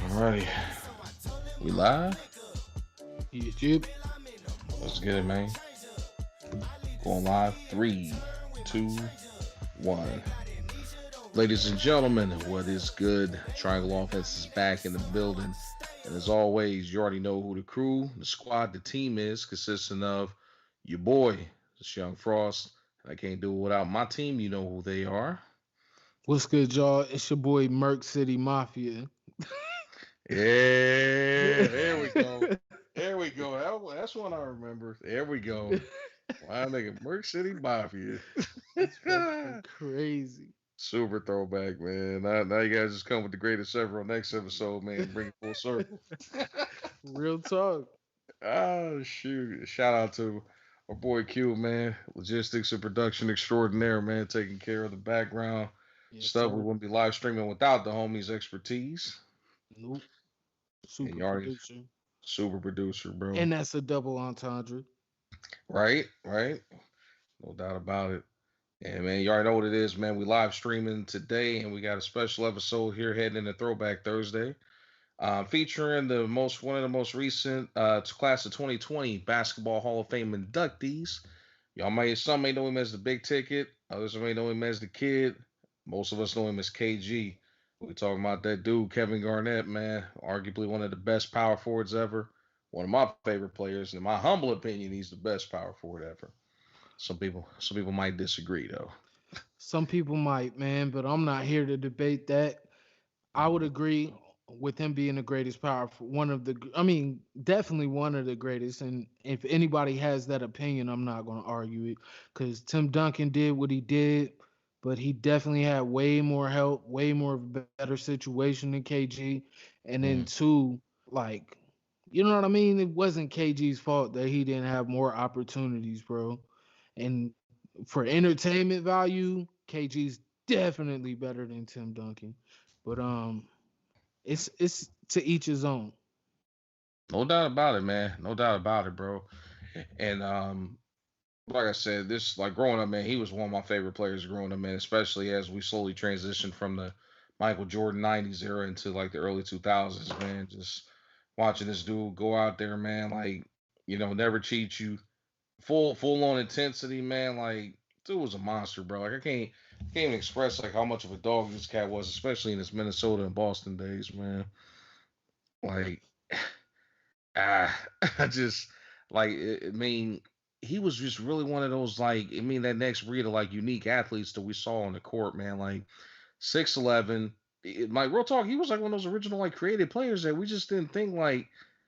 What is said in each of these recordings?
All right, we live. YouTube. Let's get it, man. Going live. Three, two, one. Ladies and gentlemen, what is good? Triangle Offense is back in the building. And as always, you already know who the crew, the squad, the team is, consisting of your boy, it's Young Frost. And I can't do it without my team. You know who they are. What's good, y'all? It's your boy Merc City Mafia. Yeah, there we go. There we go. That's one I remember. There we go. Wow, nigga, Merc City Mafia. That's fucking crazy. Super throwback, man. Now you guys just come with the greatest ever on next episode, man. Bring it full circle. Real talk. Oh shoot! Shout out to our boy Q, man. Logistics and production extraordinaire, man. Taking care of the background Yes, stuff. We sir. wouldn't be live streaming without the homies' expertise. Nope. And Super you already producer. super producer, bro. And that's a double entendre. Right, right. No doubt about it. And man, you already know what it is, man. We live streaming today, and we got a special episode here heading into Throwback Thursday, featuring one of the most recent class of 2020 Basketball Hall of Fame inductees. Some may know him as the Big Ticket, others may know him as the Kid. Most of us know him as KG. We talking about that dude, Kevin Garnett, man. Arguably one of the best power forwards ever. One of my favorite players. In my humble opinion, he's the best power forward ever. Some people might disagree though. Some people might, man, but I'm not here to debate that. I would agree with him being the greatest power, one of the, I mean, definitely one of the greatest. And if anybody has that opinion, I'm not going to argue it because Tim Duncan did what he did, but he definitely had way more help, way more of a better situation than KG. And then, Mm. two, like, you know what I mean? It wasn't KG's fault that he didn't have more opportunities, bro. And for entertainment value, KG's definitely better than Tim Duncan. But it's to each his own. No doubt about it, man. No doubt about it, bro. And like I said, this like growing up, man, he was one of my favorite players growing up, man. Especially as we slowly transitioned from the Michael Jordan '90s era into like the early 2000s, man. Just watching this dude go out there, man. Like never cheat you, full on intensity, man. Like dude was a monster, bro. Like I can't even express like how much of a dog this cat was, especially in his Minnesota and Boston days, man. Like I just like I mean, he was just really one of those like that next breed of like unique athletes that we saw on the court, man. Like 6'11". Like real talk, he was like one of those original like creative players that we just didn't think like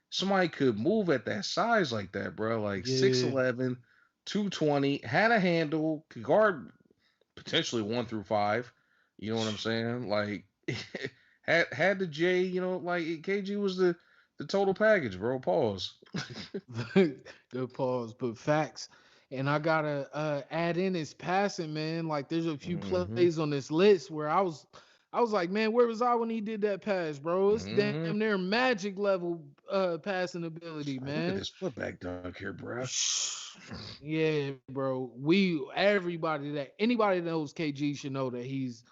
somebody could move at that size like that, bro. Like Yeah, 6'11", 220, had a handle, could guard potentially 1 through 5. You know what I'm saying? Like had the J, like KG was the total package, bro. Pause. good pause, but facts. And I gotta add in his passing, man. Like there's a few Hmm. plays on this list where I was like, man, where was I when he did that pass, bro? It's Hmm. damn near magic level passing ability, Look at man. this putback dunk here, bro. Yeah, bro. Anybody that knows KG should know that he's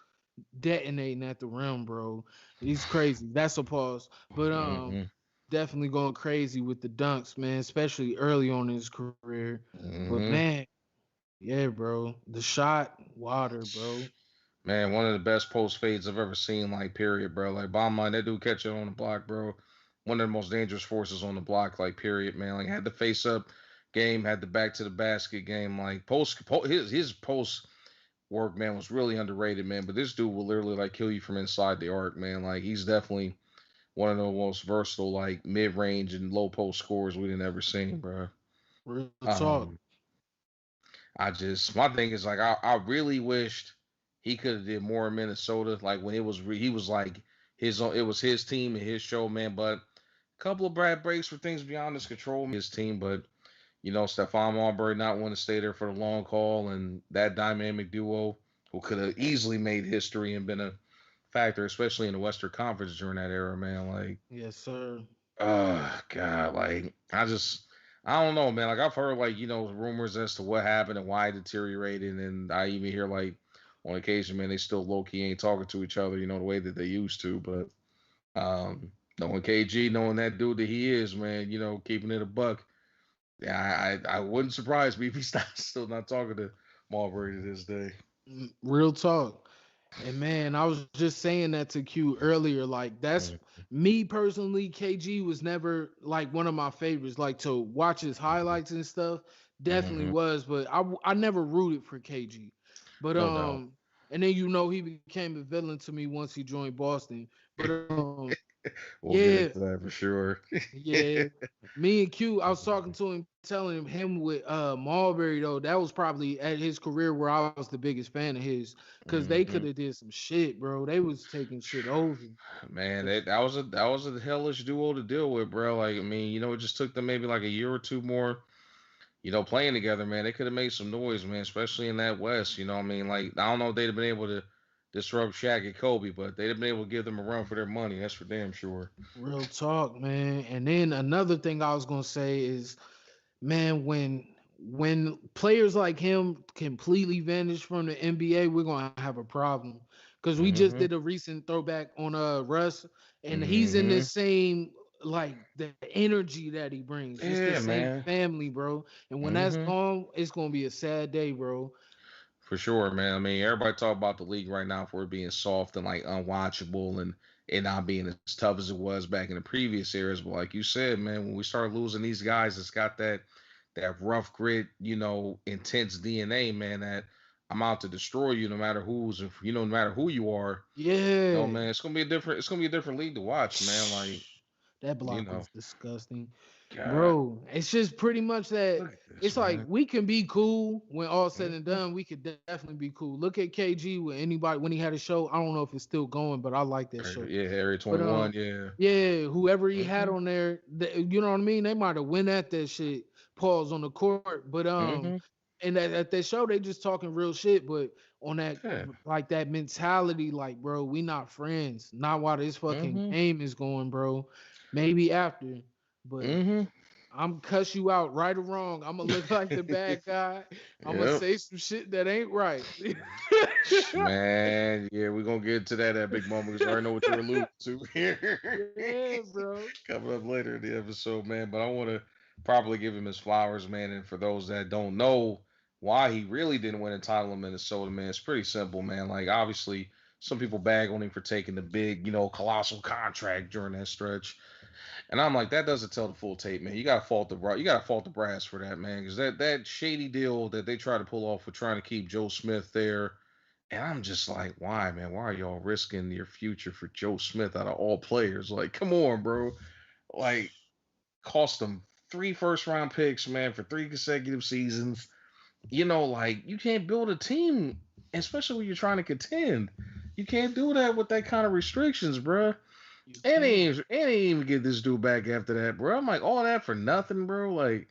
detonating at the rim, bro. He's crazy. That's a pause. But Hmm. definitely going crazy with the dunks, man, especially early on in his career. But Hmm. man, yeah, bro. The shot, water, bro. Man, one of the best post fades I've ever seen. Like, period, bro. Like, bottom line, that dude catch it on the block, bro. One of the most dangerous forces on the block. Like, period, man. Like, had the face up game, had the back to the basket game. Like, his post work, man, was really underrated, man. But this dude will literally like kill you from inside the arc, man. Like, he's definitely one of the most versatile, like mid range and low post scorers we didn't ever seen, bro. Real talk. Um, my thing is like I really wished he could have did more in Minnesota. Like when he was like it was his team and his show, man. But a couple of bad breaks for things beyond his control, his team. But Stephon Marbury not want to stay there for the long haul, and that dynamic duo who could have easily made history and been a factor, especially in the Western Conference during that era, man. Like Yes, sir. oh God, like I don't know, man. Like I've heard like rumors as to what happened and why it deteriorated, and I even hear like on occasion, man, they still low key ain't talking to each other, the way that they used to. But knowing KG, knowing that dude that he is, man, keeping it a buck. Yeah, I wouldn't surprise me if he's not still not talking to Marbury to this day. Real talk. And man, I was just saying that to Q earlier. Like, that's Mm-hmm. me personally. KG was never like one of my favorites. Like, to watch his highlights and stuff, definitely Hmm. was. But I never rooted for KG. But No doubt. and then he became a villain to me once he joined Boston. But We'll get yeah, into that for sure. yeah. Me and Q, I was talking to him, telling him with Marbury though, that was probably at his career where I was the biggest fan of his, because they could Hmm. have did some shit, bro. They was taking shit over. Man, But that was a hellish duo to deal with, bro. Like, I mean, it just took them maybe like a year or two more, playing together, man. They could have made some noise, man, especially in that West. I mean, like, I don't know if they'd have been able to disrupt Shaq and Kobe, but they'd have been able to give them a run for their money. That's for damn sure. real talk, man. And then another thing I was gonna say is, man, when players like him completely vanish from the NBA, we're gonna have a problem. Because we just did Hmm. a recent throwback on Russ, and he's in the Hmm. same, like, the energy that he brings, just the Yeah, same man. family, bro. And when that's Hmm. gone, it's gonna be a sad day, bro. For sure, man. I mean, everybody talk about the league right now for it being soft and like unwatchable and it not being as tough as it was back in the previous eras. But like you said, man, when we start losing these guys, it's got that rough grit, intense DNA, man. That I'm out to destroy you, no matter no matter who you are. Yeah. Man, it's gonna be a different league to watch, man. Like, That you block know, was disgusting. God, Bro, it's just pretty much that look at this, it's like man. we can be cool when all said and Hmm. done. We could definitely be cool. Look at KG with anybody when he had a show. I don't know if it's still going, but I like that show. Yeah, Area But 21, yeah. yeah, whoever he had Hmm. on there, you know what I mean. They might have win at that shit. Pause on the court, but Hmm. and at that show they just talking real shit. But on that, Yeah. like, that mentality, like, bro, we not friends. Not while this fucking Hmm. game is going, bro. Maybe after, but Hmm. I'm cuss you out, right or wrong. I'm gonna look like the bad guy. I'm gonna Yep. say some shit that ain't right. Man, yeah, we're gonna get to that big moment because I already know what you're alluding to here. Yeah, bro. Coming up later in the episode, man. But I want to properly give him his flowers, man. And for those that don't know why he really didn't win a title in Minnesota, man, it's pretty simple, man. Like, obviously, some people bag on him for taking the big, colossal contract during that stretch. And I'm like, that doesn't tell the full tape, man. You gotta fault the brass for that, man, because that shady deal that they try to pull off with trying to keep Joe Smith there, and I'm just like, why, man? Why are y'all risking your future for Joe Smith out of all players? Like, come on, bro. Like, cost them three first round picks, man, for three consecutive seasons. Like you can't build a team, especially when you're trying to contend. You can't do that with that kind of restrictions, bro. You And they can't. ain't, and they ain't even get this dude back after that, bro. I'm like, all that for nothing, bro. Like,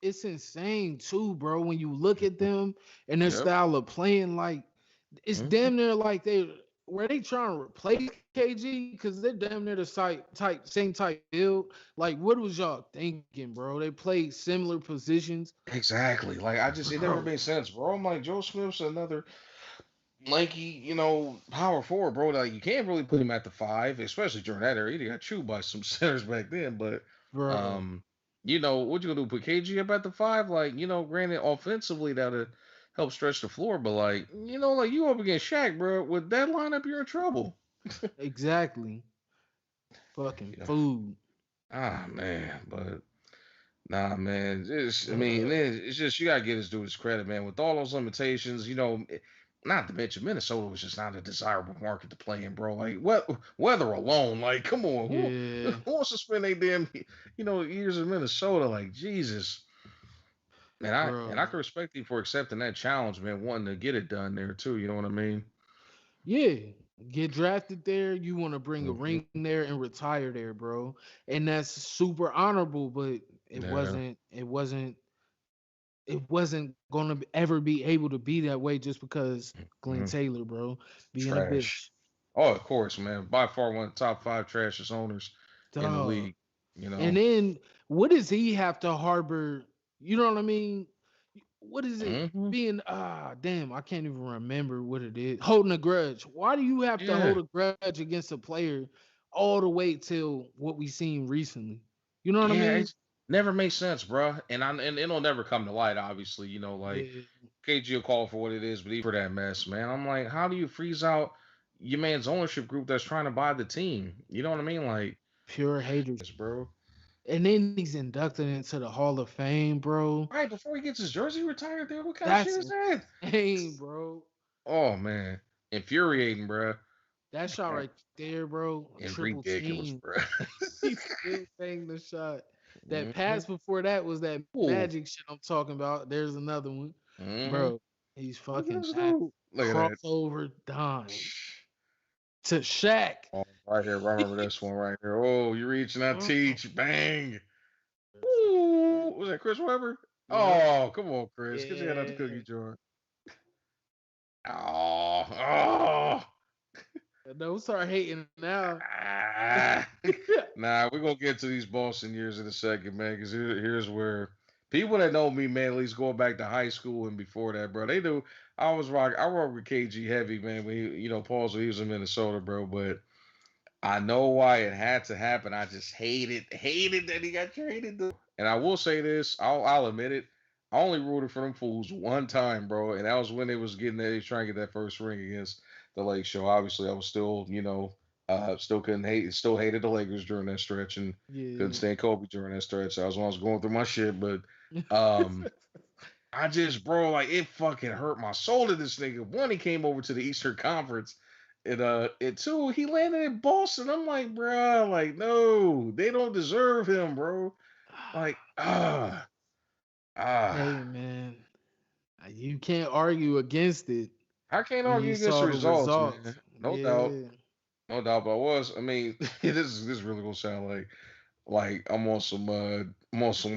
It's insane too, bro. When you look at them and their yep. style of playing, like, it's Hmm. damn near like they were they trying to replace KG because they're damn near the same type build. Like, what was y'all thinking, bro? They played similar positions, Exactly. Like, it never bro. made sense, bro. I'm like, Joe Smith's another lanky, power forward, bro. Like, you can't really put him at the five, especially during that era. He got chewed by some centers back then, but Bro, um, what you gonna do? Put KG up at the five? Like, granted, offensively that'll help stretch the floor, but like, like you up against Shaq, bro. With that lineup, you're in trouble. exactly. Fucking Yeah. food. Man, but nah, man. I mean, Ugh. it's just you gotta give this dude his credit, man. With all those limitations, not to mention Minnesota was just not a desirable market to play in, bro. Like, what weather alone, like, come on, who Yeah, wants to spend a damn, years in Minnesota? Like, Jesus. And I can bro. respect you for accepting that challenge, man, wanting to get it done there too. You know what I mean? Yeah, get drafted there. You want to bring a Hmm. ring there and retire there, bro. And that's super honorable, but Yeah. it wasn't gonna ever be able to be that way just because Glenn Hmm. Taylor, bro, being a Trash. bitch. Oh, of course, man. By far one of the top five trashiest owners in the Dog. league. You And know. then what does he have to harbor? You know what I mean? What is it Hmm. being damn, I can't even remember what it is. Holding a grudge. Why do you have to Yeah, hold a grudge against a player all the way till what we seen recently? You know what I yeah, mean? it's never made sense, bruh. And it'll never come to light, obviously. Like Yeah, KG will call for what it is, but even for that mess, man. I'm like, how do you freeze out your man's ownership group that's trying to buy the team? You know what I mean? Like, pure haters. yes, bro. And then he's inducted into the Hall of Fame, bro. Right before he gets his jersey retired, there. What kind of shit That's is that? insane, bro. Oh man, infuriating, bruh. That shot right there, bro. A And triple ridiculous, team. bruh. He still taking the shot. That Hmm. pass before that was that Ooh. magic shit I'm talking about. There's another one. Hmm. Bro, he's Look at fucking this mad. dude. Look at that. Crossover dime to Shaq. Oh, right here. I remember this one right here. Oh, you reaching out, Oh, teach. Bang. Ooh. Was that Chris Webber? yep. Oh, come on, Chris. Get your head out the Yeah. cookie jar. Oh, oh. Don't start hating now. Ah. Nah, we're gonna get to these Boston years in a second, man. Because here's where people that know me, man, at least going back to high school and before that, bro, they knew I rock with KG heavy, man. When Paul's when he was in Minnesota, bro. But I know why it had to happen. I just hated that he got traded though. And I will say this, I'll admit it. I only rooted for them fools one time, bro, and that was when they was getting that they was trying to get that first ring against the Lake Show. Obviously, I was still, still couldn't hate, still hated the Lakers during that stretch, and couldn't Yeah. stand Kobe during that stretch. I was going through my shit, but um, I just, bro, like it fucking hurt my soul to this nigga. One, he came over to the Eastern Conference, and two, he landed in Boston. I'm like, bro, like no, they don't deserve him, bro. Like, Hey ah, man, you can't argue against it I can't when argue you against the saw the results, results. man. No doubt, Yeah. no doubt. But I mean, this really gonna sound like I'm on some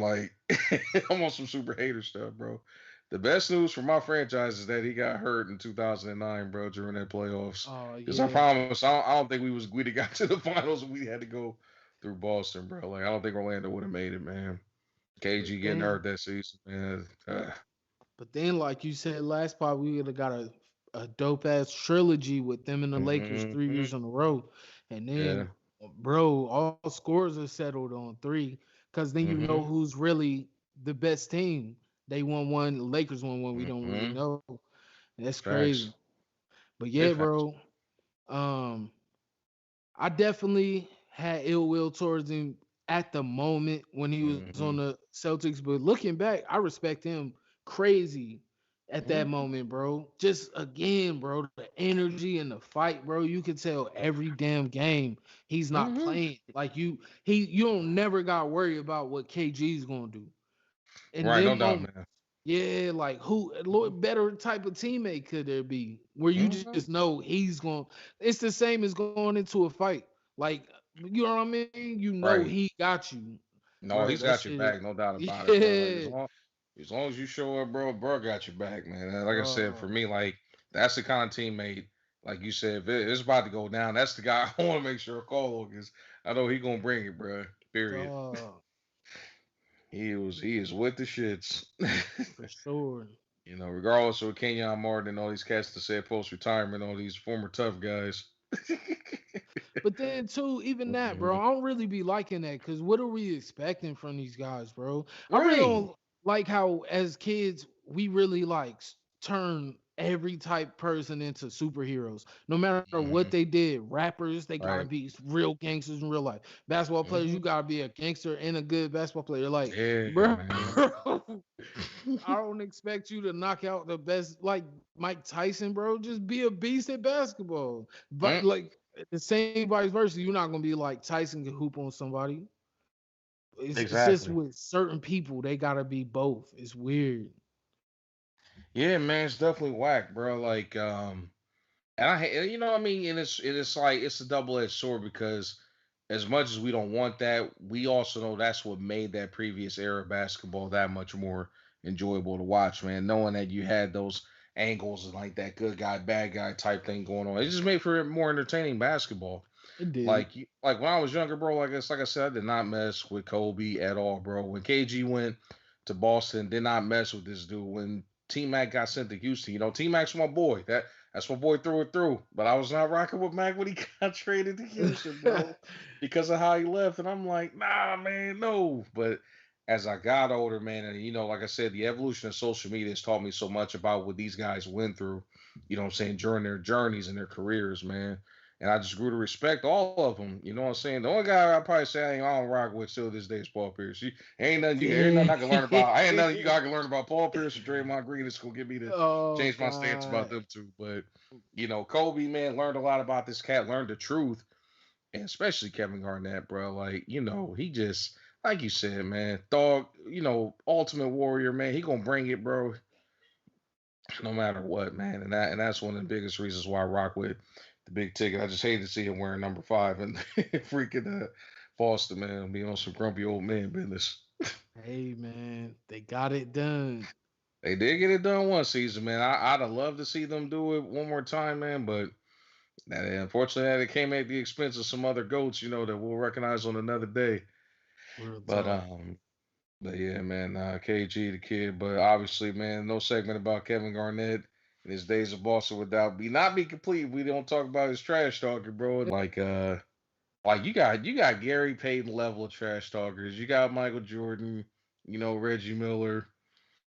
like I'm on some super hater stuff, bro. The best news for my franchise is that he got hurt in 2009, bro, during that playoffs. Oh Because I yeah. promise, I don't think we'd have got to the finals and we had to go through Boston, bro. Like I don't think Orlando would have made it, man. But KG getting hurt then that season, man. but then like you said last part, we would have got a dope ass trilogy with them and the Lakers three Hmm. years in a row. And Yeah. then bro, all scores are settled on three. Cause then you know Hmm. who's really the best team. They won one, the Lakers won one, we don't really Hmm. know. That's crazy. Facts. But Big yeah, facts. bro. Um I definitely had ill will towards him at the moment when he was on Hmm. the Celtics, but looking back, I respect him crazy at that Hmm. moment, bro. Just again, bro, the energy and the fight, bro. You could tell every damn game he's not Hmm. playing. Like you don't never got worry about what KG's gonna do in Right, no them doubt, moments. man. Yeah, like who Lord better type of teammate could there be where you Hmm. just know he's going. It's the same as going into a fight. Like you know what I mean? You know Right. he got you, No, bro. he's That got your shit. back, no doubt about it, bro. Like Yeah. as long as you show up, bro, got your back, man. And like I said, for Uh, me, like that's the kind of teammate, like you said, if it's about to go down, that's the guy I want to make sure I call on because I know he gonna bring it, bro. Period. dog, He is with the shits. for sure. Regardless of Kenyon Martin and all these cats that said post retirement, all these former tough guys. But then too, even that, bro, Mhm. I don't really be liking that because what are we expecting from these guys, bro? I really Right. don't like how as kids we really like turn every type person into superheroes. No matter what Hmm. they did, rappers they gotta Right. be real gangsters in real life. Basketball players, Hmm. you gotta be a gangster and a good basketball player. Like, Yeah, bro, man. I don't expect you to knock out the best like Mike Tyson, bro. Just be a beast at basketball. But Mm, like the same vice versa, you're not gonna be like Tyson can hoop on somebody. It's just exactly. with certain people, they gotta be both. It's weird. Yeah, man, it's definitely whack, bro. Like, and I mean, and it's like it's a double edged sword because as much as we don't want that, we also know that's what made that previous era of basketball that much more enjoyable to watch, man. Knowing that you had those angles and like that good guy, bad guy type thing going on, it just made for more entertaining basketball. It did. Like when I was younger, bro. Like I said, I did not mess with Kobe at all, bro. When KG went to Boston, did not mess with this dude. When T Mac got sent to Houston, T Mac's my boy. That's my boy through and through. But I was not rocking with Mac when he got traded to Houston, bro, because of how he left. And I'm like, nah, man, no. But as I got older, man, and like I said, the evolution of social media has taught me so much about what these guys went through. You know what I'm saying, during their journeys and their careers, man. And I just grew to respect all of them. You know what I'm saying? The only guy I probably say I don't rock with still this day is Paul Pierce. Ain't nothing Yeah. I can learn about. I ain't nothing you got to learn about Paul Pierce or Draymond Green that's gonna get me to Oh change my stance about God. them two. But Kobe, man, learned a lot about this cat, learned the truth, and especially Kevin Garnett, bro. Like, he just like you said, man, dog. Ultimate warrior, man. He gonna bring it, bro, no matter what, man. And that's one of the biggest reasons why I rock with the big ticket. I just hate to see him wearing number 5 and freaking Foster, man, be on some grumpy old man business. Hey man, they got it done. They did get it done one season, man. I'd have loved to see them do it one more time, man. But unfortunately, it came at the expense of some other goats, that we'll recognize on another day. Real But talk. yeah, man, KG the kid. But obviously, man, no segment about Kevin Garnett and his days of Boston without not be complete. We don't talk about his trash talking, bro. Like you got Gary Payton level of trash talkers. You got Michael Jordan, Reggie Miller,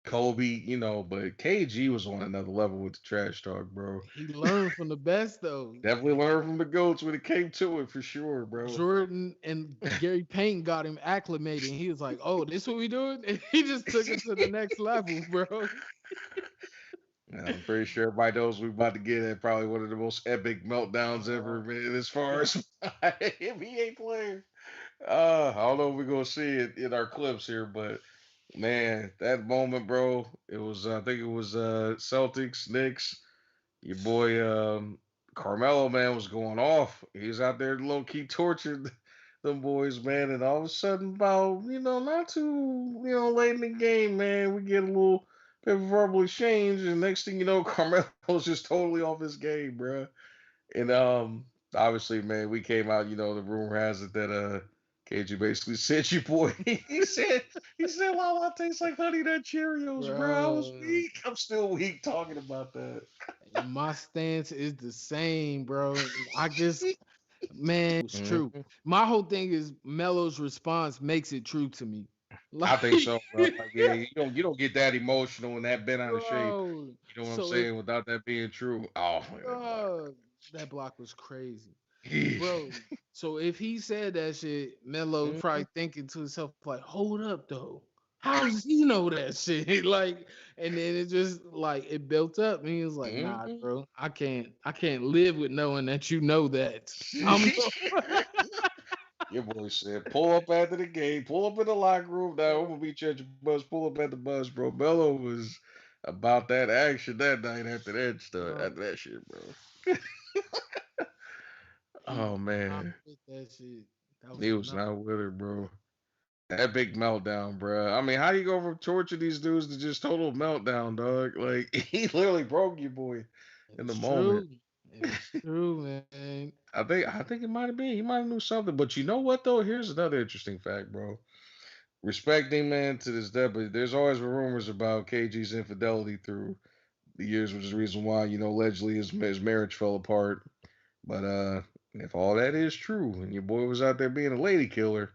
Kobe, but KG was on another level with the trash talk, bro. He learned from the best though. Definitely learned from the goats when it came to it for sure, bro. Jordan and Gary Payton got him acclimated. And he was like, "Oh, this what we doing?" And he just took it to the next level, bro. And I'm pretty sure everybody knows we're about to get at probably one of the most epic meltdowns ever, Oh man, as far God. as NBA player. I don't know if we're gonna see it in our clips here, but man, that moment, bro, it was I think it was Celtics, Knicks, your boy Carmelo, man, was going off. He was out there low key torturing them boys, man, and all of a sudden, about not too late in the game, man, we get a little bit of verbal exchange, and next thing you know, Carmelo's just totally off his game, bro. And obviously, man, we came out. The rumor has it that KG basically said, "You boy," he said, "Lala tastes like honey nut Cheerios, bro." I was Bro. weak. I'm still weak talking about that. And my stance is the same, bro. I just was true. Mhm. My whole thing is Melo's response makes it true to me. Like, I think so, bro. Like, yeah, you don't get that emotional and that bent out of shape. bro. You know what I'm So if saying? Without that being true. Oh, man, that block. that block was crazy, Yeesh. bro. So if he said that shit, Melo Mhm. probably thinking to himself like, "Hold up, though. How does he know that shit?" Like, and then it just like it built up, and he was like, "Nah, Mhm. bro, I can't live with knowing that you know that." I'm Your boy said, pull up after the game, pull up in the locker room. Now I'm gonna meet you at your bus. Pull up at the bus, bro. Melo was about that action that night after that stuff, uh, after that shit, bro. he Oh was not man, with that shit. That was he was enough. not with it, bro. That big meltdown, bro. I mean, how do you go from torture these dudes to just total meltdown, dog? Like he literally broke your boy It in the was moment. true. It was true, man. I think it might have been. He might have knew something. But you know what though? Here's another interesting fact, bro. Respecting man to this day, but there's always been rumors about KG's infidelity through the years, which is the reason why allegedly his marriage fell apart. But if all that is true, and your boy was out there being a lady killer,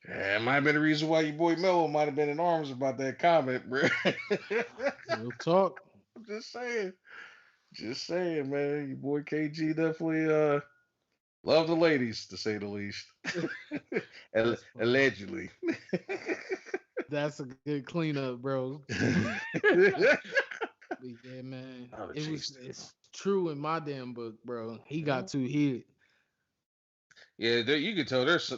it might have been the reason why your boy Melo might have been in arms about that comment, bro. Real talk. I'm just saying, man. Your boy KG definitely love the ladies to say the least, That's funny. allegedly. That's a good cleanup, bro. But yeah, man. I'll It was chase that. it's true in my damn book, bro. He got Mhm. too heated. Yeah, you can tell there's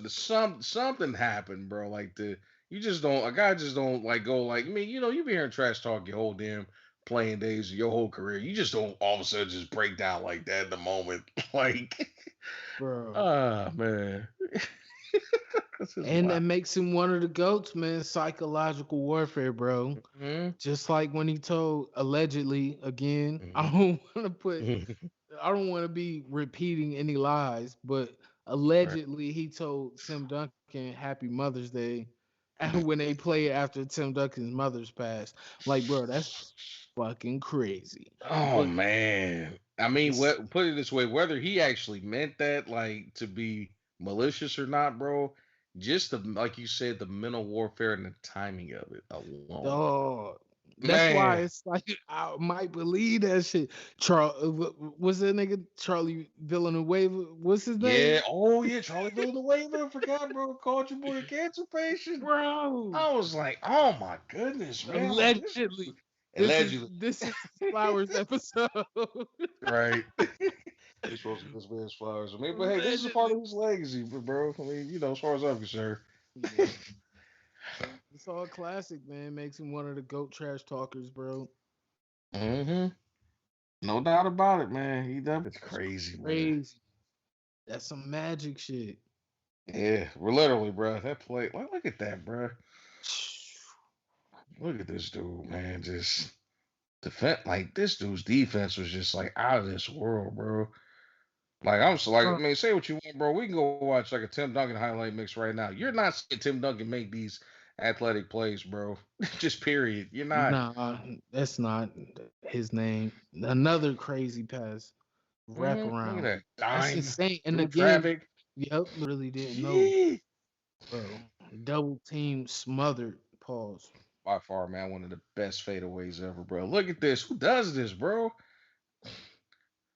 something happened, bro. Like you just don't a guy just don't like go like me. You be hearing trash talk your whole damn playing days, your whole career. You just don't all of a sudden just break down like that in the moment. Like, Bro. ah man, this is And wild. that makes him one of the goats, man. Psychological warfare, bro. Hmm. Just like when he told allegedly again, I Hmm. don't want to put I don't want to be repeating any lies, but Right. allegedly he told Tim Duncan Happy Mother's Day and when they played after Tim Duncan's mother's passed. Like, bro, that's fucking crazy. Oh But man. I mean, it's what put it this way, whether he actually meant that like to be malicious or not, bro, just the like you said, the mental warfare and the timing of it alone. dog. That's why Man. it's like I might believe that shit. Charles, what's that nigga? Charlie Villanueva. What's his Yeah. name? Oh yeah, Charlie Villanueva. I forgot, bro. Called your boy a cancer patient. Bro, I was like, oh my goodness, man. Like this allegedly. allegedly. This is Flowers episode. Right. He's supposed to give this man's flowers. I mean, but hey, this is a part Allegedly. of his legacy, bro. I mean, as far as I'm concerned. Yeah. It's all classic, man. Makes him one of the GOAT trash talkers, bro. Hmm. No doubt about it, man. He done. It's It's crazy, man. crazy. That's some magic shit. Yeah, we're literally, bro. That play. Look at that, bro. Look at this dude, man. Just defend. Like this dude's defense was just like out of this world, bro. Like I'm so like, I Uh, mean, say what you want, bro. We can go watch like a Tim Duncan highlight mix right now. You're not seeing Tim Duncan make these athletic plays, bro. Just period. You're not. nah, that's not his name. Another crazy pass. Look at Wraparound. that That's dime insane. And through again, traffic. yep, really didn't know. Yeah. Bro, double team smothered. Pause. By far, man, one of the best fadeaways ever, bro. Look at this. Who does this, bro?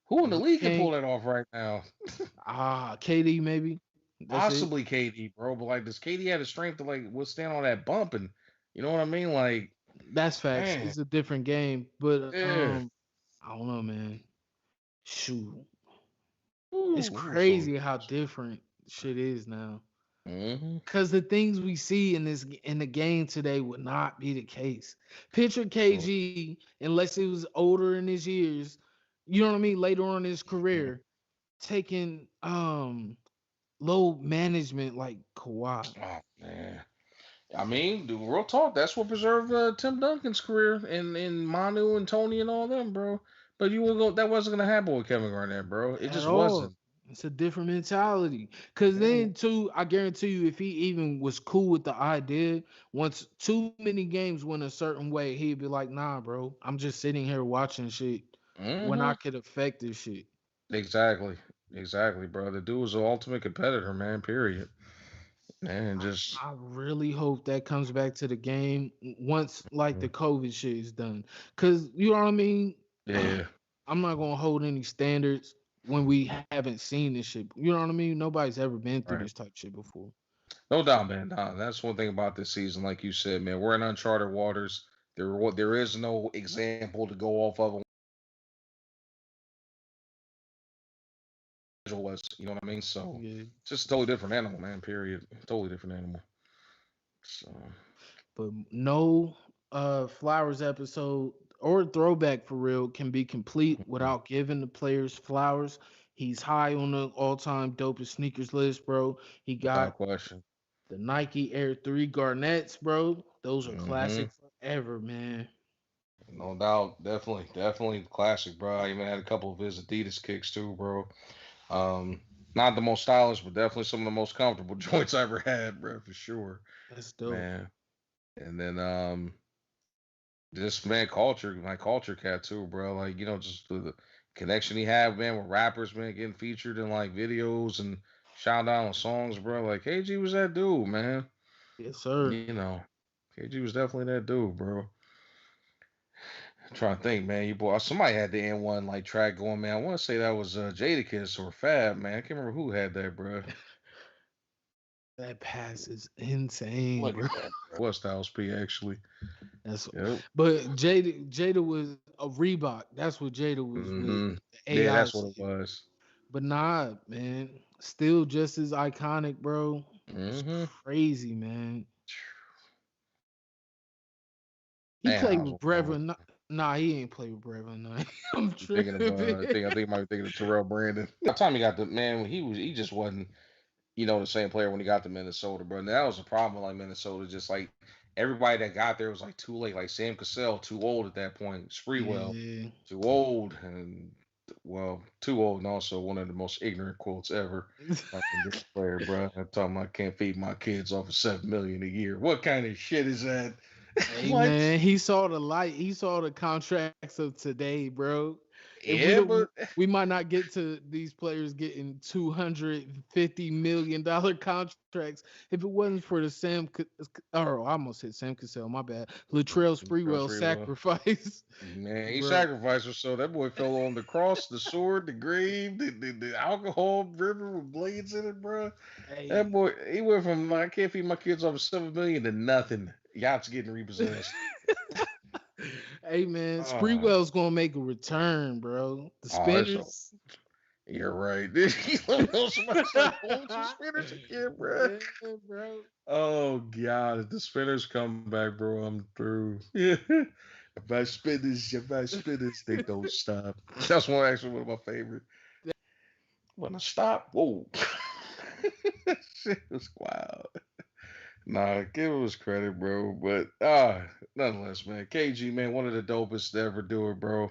Who in the You league can pull can't that off right now? KD maybe. That's it. Possibly KD, bro. But like, does KD have the strength to like withstand all that bump? And you know what I mean? Like, That's facts. man, It's a different game, but yeah. I don't know, man. Shoot, it's Ooh, so. crazy how different shit is now. Mm-hmm. Cause the things we see in the game today would not be the case. Picture KG, unless he was older in his years, you know what I mean, later on in his career, taking low management like Kawhi. Oh man. I mean, the real talk. That's what preserved Tim Duncan's career and Manu and Tony and all them, bro. But you will go. That wasn't gonna happen with Kevin Garnett, bro. It At just all. wasn't. It's a different mentality. Cause Mhm. then too, I guarantee you, if he even was cool with the idea, once too many games went a certain way, he'd be like, "Nah, bro, I'm just sitting here watching shit when I Mhm. could affect this shit." Exactly. Exactly, bro. The dude was the ultimate competitor, man. Period. And just I really hope that comes back to the game once like the COVID shit is done. Cause you know what I mean? yeah. I'm not gonna hold any standards when we haven't seen this shit. You know what I mean? Nobody's ever been through Right. this type shit before. No doubt, man. Nah, that's one thing about this season, like you said, man. We're in uncharted waters. There is no example to go off of was. You know what I mean? So Yeah. it's just a totally different animal, man. Period. Totally different animal. So But no flowers episode or throwback for real can be complete without giving the players flowers. He's high on the all-time dopest sneakers list, bro. He without got question. the Nike Air 3 Garnetts, bro. Those are Hmm. classic forever, man. No doubt. Definitely classic, bro. I even had a couple of his Adidas kicks too, bro. Um, Not the most stylish, but definitely some of the most comfortable joints I ever had, bro, for sure, That's dope. man. And then this man culture, my culture cat too, bro. Like just the connection he had, man, with rappers, man, getting featured in like videos and shout out on songs, bro. Like KG was that dude, man. Yes, sir. You know, KG was definitely that dude, bro. I'm trying to think, man. You boy, somebody had the N1 like track going, man. I want to say that was Jadakiss or Fab, man. I can't remember who had that, bro. That pass is insane, Look bro. at that, bro. Was Styles P actually? That's Yep. but Jada was a Reebok. That's what Jada was with. Hmm. The Yeah, AI that's what it shit. was. But nah, man, still just as iconic, bro. It's Hmm. crazy, man. He Man, played I was with wild. Brevin. Nah, he ain't played with Brevin. Nah. I'm You thinking of tripping. I think I might be thinking of Terrell Brandon. By the time he got the man, he just wasn't the same player when he got to Minnesota, bro. And that was the problem with like Minnesota. Just like everybody that got there was like too late. Like Sam Cassell, too old at that point. Sprewell, Yeah, too old, and well, too old, and also one of the most ignorant quotes ever by an NBA player, bro. I'm talking about I can't feed my kids off of 7 million a year. What kind of shit is that? Hey What? man, he saw the light. He saw the contracts of today, bro. If we Yeah, don't, but we might not get to these players getting $250 million contracts if it wasn't for the or I almost hit Sam Cassell. My bad. Latrell Sprewell Free will. sacrifice, Man, he bro. sacrificed himself. That boy fell on the cross, the sword, the grave, the alcohol river with blades in it, bro. That Hey, boy, he went from I can't feed my kids off of 7 million to nothing. Yacht's getting repossessed. hey man, Oh, Sprewell's gonna make a return, bro. The oh, that's so. spinners. You're right. Somebody start pulling some spinners again, bro. Yeah, bro. Oh God, if the spinners come back, bro, I'm through. If my spinners, they don't stop. That's one actually one of my favorite. When I stop, whoa. Shit was wild. Nah, give him his credit, bro. But nonetheless, man, KG, man, one of the dopest to ever do it, bro.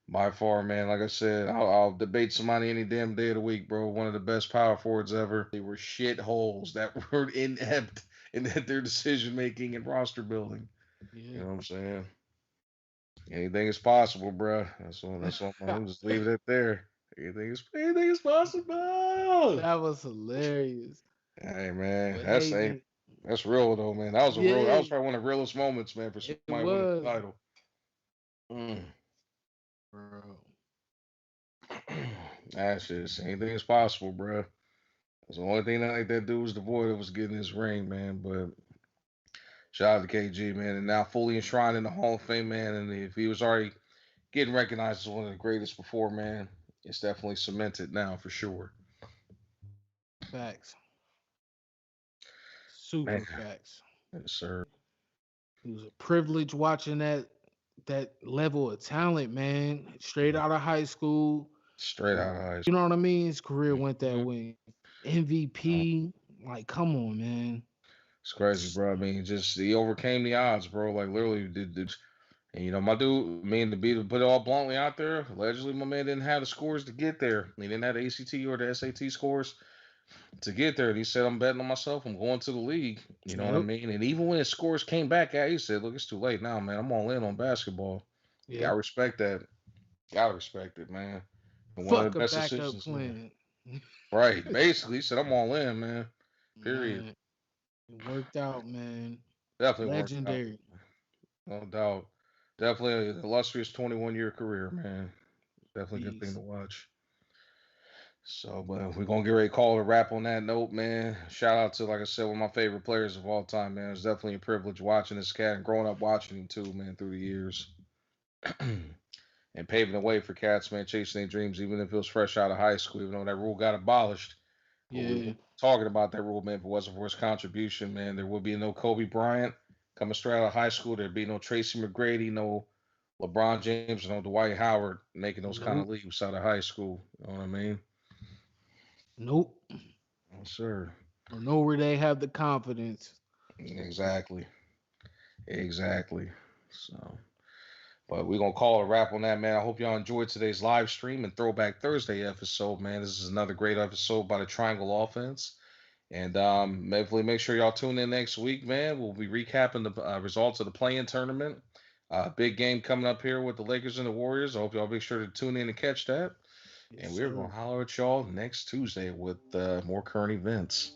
By far, man. Like I said, I'll debate somebody any damn day of the week, bro. One of the best power forwards ever. They were shit holes that were inept in their decision making and roster building. You Yeah. know what I'm saying? Anything is possible, bro. That's all. I'm just leave it at there. Anything is possible. That was hilarious. Hey man, But hey, man, that's real though, man. That was a real. That yeah, was probably one of the realest moments, man, for it somebody winning the was, title. Mm. bro. That's just anything is possible, bro. That's the only thing that like that dude was devoid of was getting his ring, man. But shout out to KG, man, and now fully enshrined in the Hall of Fame, man. And if he was already getting recognized as one of the greatest before, man, it's definitely cemented now for sure. Facts. Super Man, facts. yes, sir. It was a privilege watching that level of talent, man. Straight out of high school. Straight out of high You school. know what I mean? His career went that Mhm. way. MVP. Like, come on, man. It's crazy, bro. I mean, just he overcame the odds, bro. Like literally did. And my dude, I mean, to put it all bluntly out there, allegedly my man didn't have the scores to get there. He didn't have the ACT or the SAT scores to get there. And he said, I'm betting on myself. I'm going to the league. You know what I Yep. mean? And even when his scores came back out, he said, look, it's too late now, man. I'm all in on basketball. You gotta Yep. respect that. Gotta respect it, man. And one of Fuck the a best backup decisions, man. plan. Right. Basically, he said, I'm all in, man. Period. Man, it worked out, man. Definitely worked out. Legendary. No doubt. Definitely an illustrious 21-year career, man. Definitely a good thing Peace. to watch. So, but we're gonna get ready to call it a wrap on that note, man. Shout out to, like I said, one of my favorite players of all time, man. It's definitely a privilege watching this cat and growing up watching him too, man, through the years. And paving the way for cats, man, chasing their dreams, even if it was fresh out of high school, even though that rule got abolished. But we Yeah. were talking about that rule, man. If it wasn't for his contribution, man, there would be no Kobe Bryant coming straight out of high school. There'd be no Tracy McGrady, no LeBron James, no Dwight Howard making those kind of Nope. leaps out of high school. You know what I mean? Nope. Yes, sir. Or know where they have the confidence. Exactly. Exactly. So, but we're gonna call it a wrap on that, man. I hope y'all enjoyed today's live stream and Throwback Thursday episode, man. This is another great episode by the Triangle Offense. And definitely make sure y'all tune in next week, man. We'll be recapping the results of the play-in tournament. Big game coming up here with the Lakers and the Warriors. I hope y'all make sure to tune in and catch that. Yes, And we're gonna sir. holler at y'all next Tuesday with more current events.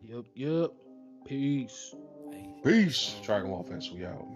Yep. Yep. Peace. Peace. Triangle Offense. We out.